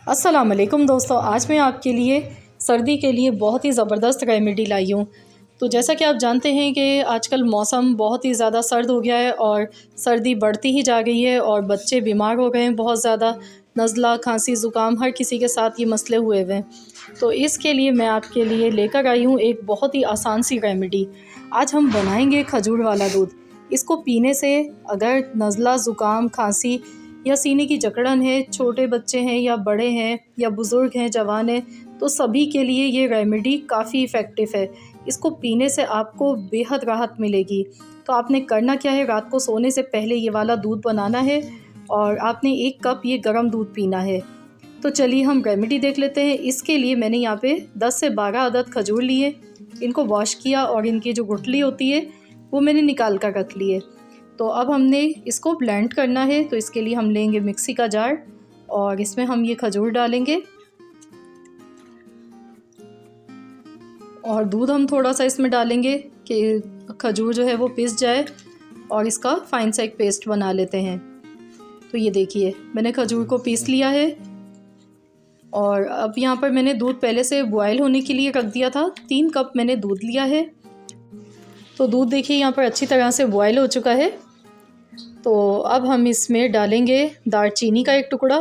अस्सलाम वालेकुम दोस्तों, आज मैं आपके लिए सर्दी के लिए बहुत ही ज़बरदस्त रेमेडी लाई हूँ। तो जैसा कि आप जानते हैं कि आजकल मौसम बहुत ही ज़्यादा सर्द हो गया है और सर्दी बढ़ती ही जा गई है और बच्चे बीमार हो गए हैं बहुत ज़्यादा। नज़ला, खांसी, ज़ुकाम हर किसी के साथ ये मसले हुए हुए हैं। तो इसके लिए मैं आपके लिए लेकर आई हूँ एक बहुत ही आसान सी रेमेडी। आज हम बनाएंगे खजूर वाला दूध। इसको पीने से अगर नज़ला, ज़ुकाम, खांसी या सीने की जकड़न है, छोटे बच्चे हैं या बड़े हैं या बुज़ुर्ग हैं, जवान हैं, तो सभी के लिए ये रेमेडी काफ़ी इफ़ेक्टिव है। इसको पीने से आपको बेहद राहत मिलेगी। तो आपने करना क्या है, रात को सोने से पहले ये वाला दूध बनाना है और आपने 1 कप ये गर्म दूध पीना है। तो चलिए हम रेमेडी देख लेते हैं। इसके लिए मैंने यहाँ पे 10 से 12 अदद खजूर लिए, इनको वॉश किया और इनकी जो गुठली होती है वो मैंने निकाल कर रख ली है। तो अब हमने इसको ब्लेंड करना है। तो इसके लिए हम लेंगे मिक्सी का जार और इसमें हम ये खजूर डालेंगे और दूध हम थोड़ा सा इसमें डालेंगे कि खजूर जो है वो पिस जाए और इसका फाइन सा एक पेस्ट बना लेते हैं। तो ये देखिए मैंने खजूर को पीस लिया है और अब यहाँ पर मैंने दूध पहले से बॉयल होने के लिए रख दिया था। 3 कप मैंने दूध लिया है। तो दूध देखिए यहाँ पर अच्छी तरह से बॉयल हो चुका है। तो अब हम इसमें डालेंगे दालचीनी का 1 टुकड़ा।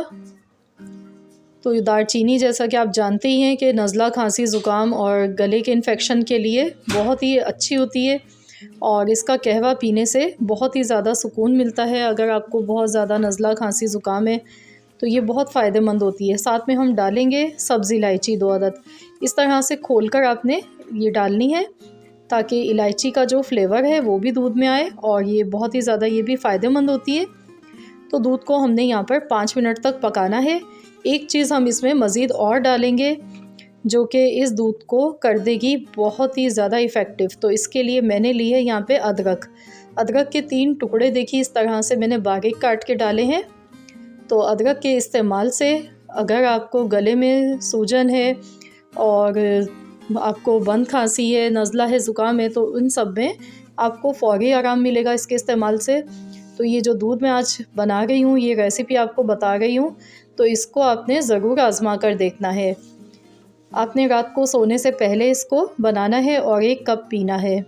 तो दालचीनी जैसा कि आप जानते ही हैं कि नज़ला, खांसी, ज़ुकाम और गले के इन्फेक्शन के लिए बहुत ही अच्छी होती है और इसका कहवा पीने से बहुत ही ज़्यादा सुकून मिलता है। अगर आपको बहुत ज़्यादा नज़ला, खांसी, ज़ुकाम है तो ये बहुत फ़ायदेमंद होती है। साथ में हम डालेंगे सब्ज़ इलायची 2 अदद। इस तरह से खोलकर आपने ये डालनी है ताकि इलायची का जो फ्लेवर है वो भी दूध में आए और ये बहुत ही ज़्यादा ये भी फ़ायदेमंद होती है। तो दूध को हमने यहाँ पर 5 मिनट तक पकाना है। एक चीज़ हम इसमें मज़ीद और डालेंगे जो कि इस दूध को कर देगी बहुत ही ज़्यादा इफ़ेक्टिव। तो इसके लिए मैंने ली है यहाँ पे अदरक। अदरक के 3 टुकड़े देखिए इस तरह से मैंने बारीक काट के डाले हैं। तो अदरक के इस्तेमाल से अगर आपको गले में सूजन है और आपको बंद खांसी है, नज़ला है, ज़ुकाम है, तो उन सब में आपको फ़ौरी आराम मिलेगा इसके इस्तेमाल से। तो ये जो दूध मैं आज बना रही हूँ, ये रेसिपी आपको बता रही हूँ, तो इसको आपने ज़रूर आज़मा कर देखना है। आपने रात को सोने से पहले इसको बनाना है और 1 कप पीना है।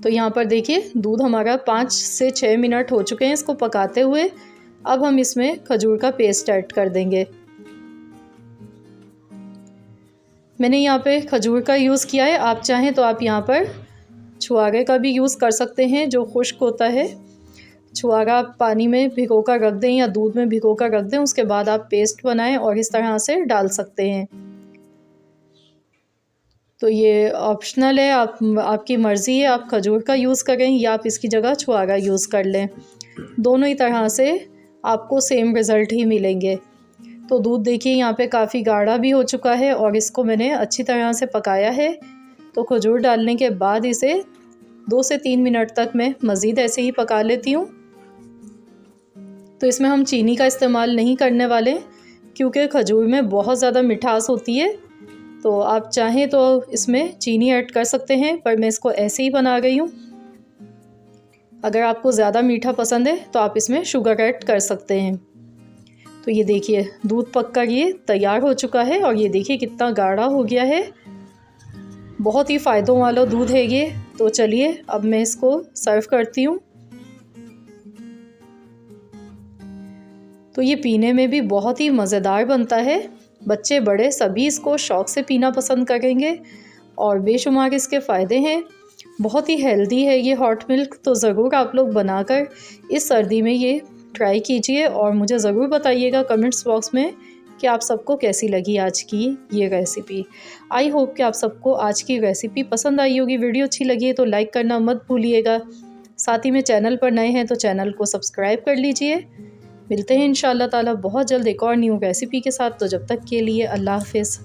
तो यहाँ पर देखिए दूध हमारा 5 से 6 मिनट हो चुके हैं इसको पकाते हुए। अब हम इसमें खजूर का पेस्ट ऐड कर देंगे। मैंने यहाँ पे खजूर का यूज़ किया है। आप चाहें तो आप यहाँ पर छुआरे का भी यूज़ कर सकते हैं जो खुश्क होता है। छुआरा आप पानी में भिगो कर रख दें या दूध में भिगो कर रख दें, उसके बाद आप पेस्ट बनाएं और इस तरह से डाल सकते हैं। तो ये ऑप्शनल है, आपकी मर्ज़ी है, आप खजूर का यूज़ करें या आप इसकी जगह छुआरा यूज़ कर लें। दोनों ही तरह से आपको सेम रिज़ल्ट ही मिलेंगे। तो दूध देखिए यहाँ पे काफ़ी गाढ़ा भी हो चुका है और इसको मैंने अच्छी तरह से पकाया है। तो खजूर डालने के बाद इसे 2 से 3 मिनट तक मैं मज़ीद ऐसे ही पका लेती हूँ। तो इसमें हम चीनी का इस्तेमाल नहीं करने वाले क्योंकि खजूर में बहुत ज़्यादा मिठास होती है। तो आप चाहें तो इसमें चीनी ऐड कर सकते हैं, पर मैं इसको ऐसे ही बना रही हूँ। अगर आपको ज़्यादा मीठा पसंद है तो आप इसमें शुगर ऐड कर सकते हैं। तो ये देखिए दूध पककर ये तैयार हो चुका है और ये देखिए कितना गाढ़ा हो गया है। बहुत ही फ़ायदों वाला दूध है ये। तो चलिए अब मैं इसको सर्व करती हूँ। तो ये पीने में भी बहुत ही मज़ेदार बनता है। बच्चे बड़े सभी इसको शौक़ से पीना पसंद करेंगे और बेशुमार इसके फ़ायदे हैं। बहुत ही हेल्दी है ये हॉट मिल्क। तो ज़रूर आप लोग बनाकर इस सर्दी में ये ट्राई कीजिए और मुझे ज़रूर बताइएगा कमेंट्स बॉक्स में कि आप सबको कैसी लगी आज की ये रेसिपी। आई होप कि आप सबको आज की रेसिपी पसंद आई होगी। वीडियो अच्छी लगी है तो लाइक करना मत भूलिएगा। साथ ही में चैनल पर नए हैं तो चैनल को सब्सक्राइब कर लीजिए। मिलते हैं इंशाअल्लाह ताला बहुत जल्द एक और न्यू रेसिपी के साथ। तो जब तक के लिए अल्लाह हाफ़िज़।